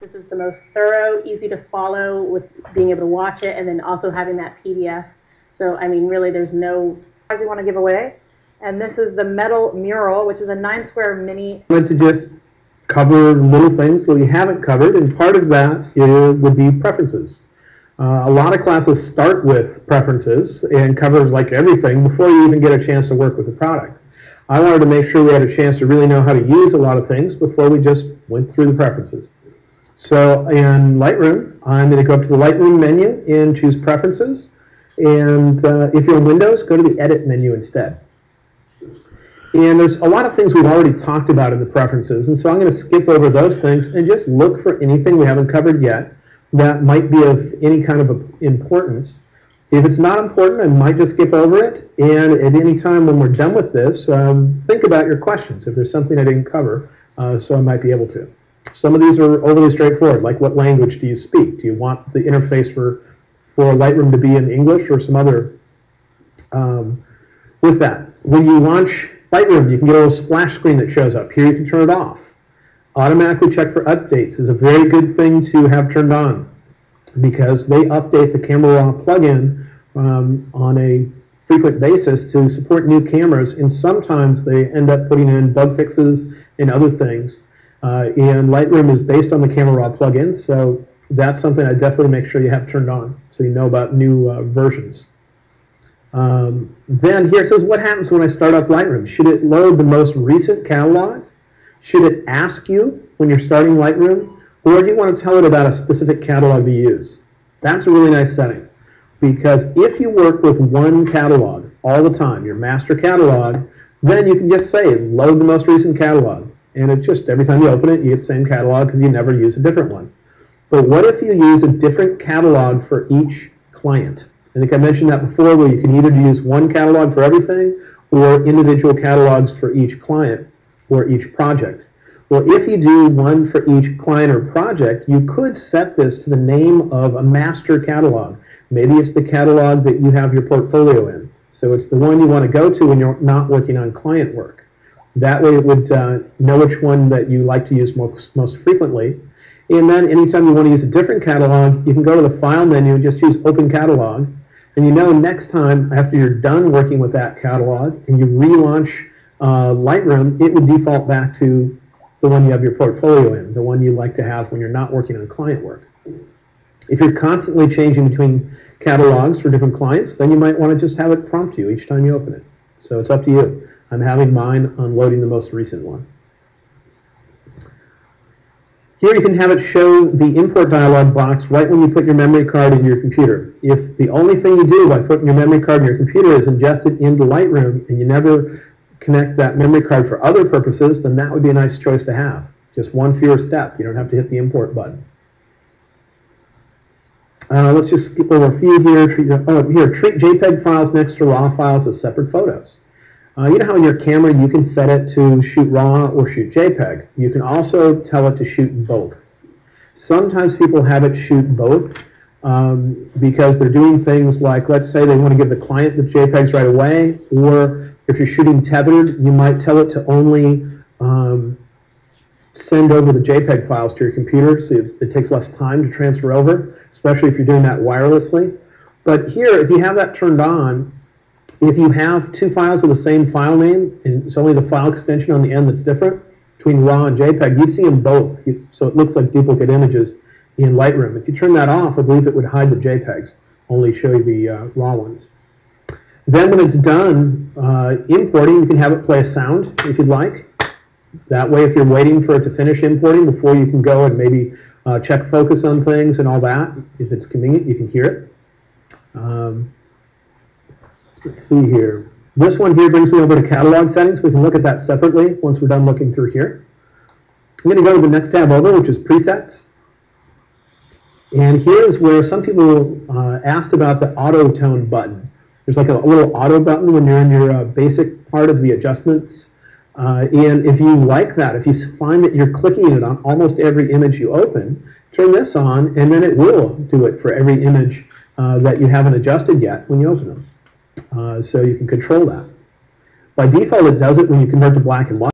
This is the most thorough, easy to follow with being able to watch it, and then also having that PDF. So, I mean, really, there's no you want to give away. And this is the metal mural, which is a 9-square mini. I wanted to just cover little things that we haven't covered, and part of that would be preferences. A lot of classes start with preferences and covers like everything before you even get a chance to work with the product. I wanted to make sure we had a chance to really know how to use a lot of things before we just went through the preferences. So in Lightroom, I'm going to go up to the Lightroom menu and choose Preferences. And if you're in Windows, go to the Edit menu instead. And there's a lot of things we've already talked about in the preferences, and so I'm going to skip over those things and just look for anything we haven't covered yet that might be of any kind of importance. If it's not important, I might just skip over it, and at any time when we're done with this, think about your questions if there's something I didn't cover, so I might be able to. Some of these are overly straightforward, like what language do you speak? Do you want the interface for Lightroom to be in English or some other? With that, when you launch Lightroom, you can get a little splash screen that shows up. Here you can turn it off. Automatically check for updates is a very good thing to have turned on because they update the Camera Raw plugin on a frequent basis to support new cameras, and sometimes they end up putting in bug fixes and other things. And Lightroom is based on the Camera Raw plugin, so that's something I definitely make sure you have turned on so you know about new versions. Then here it says, what happens when I start up Lightroom? Should it load the most recent catalog? Should it ask you when you're starting Lightroom? Or do you want to tell it about a specific catalog to use? That's a really nice setting. Because if you work with one catalog all the time, your master catalog, then you can just say, load the most recent catalog. And it just, every time you open it, you get the same catalog because you never use a different one. But what if you use a different catalog for each client? I think I mentioned that before, where you can either use one catalog for everything or individual catalogs for each client or each project. Well, if you do one for each client or project, you could set this to the name of a master catalog. Maybe it's the catalog that you have your portfolio in. So it's the one you want to go to when you're not working on client work. That way it would know which one that you like to use most frequently. And then anytime you want to use a different catalog, you can go to the File menu and just choose Open Catalog. And you know next time, after you're done working with that catalog and you relaunch Lightroom, it would default back to the one you have your portfolio in, the one you like to have when you're not working on client work. If you're constantly changing between catalogs for different clients, then you might want to just have it prompt you each time you open it. So it's up to you. I'm having mine unloading the most recent one. Here you can have it show the import dialog box right when you put your memory card in your computer. If the only thing you do by putting your memory card in your computer is ingest it into Lightroom and you never connect that memory card for other purposes, then that would be a nice choice to have. Just one fewer step. You don't have to hit the import button. Let's just skip over a few here. Treat JPEG files next to RAW files as separate photos. You know how in your camera you can set it to shoot RAW or shoot JPEG. You can also tell it to shoot both. Sometimes people have it shoot both because they're doing things like, let's say they want to give the client the JPEGs right away, or if you're shooting tethered, you might tell it to only send over the JPEG files to your computer so it takes less time to transfer over, especially if you're doing that wirelessly. But here, if you have that turned on, if you have two files with the same file name, and it's only the file extension on the end that's different, between RAW and JPEG, you'd see them both, so it looks like duplicate images in Lightroom. If you turn that off, I believe it would hide the JPEGs, only show you the RAW ones. Then when it's done importing, you can have it play a sound if you'd like. That way, if you're waiting for it to finish importing before you can go and maybe check focus on things and all that, if it's convenient, you can hear it. Let's see here. This one here brings me over to catalog settings. We can look at that separately once we're done looking through here. I'm going to go to the next tab over, which is presets. And here's where some people asked about the auto tone button. There's like a little auto button when you're in your basic part of the adjustments. And if you like that, if you find that you're clicking it on almost every image you open, turn this on, and then it will do it for every image that you haven't adjusted yet when you open them. So you can control that. By default, it does it when you convert to black and white.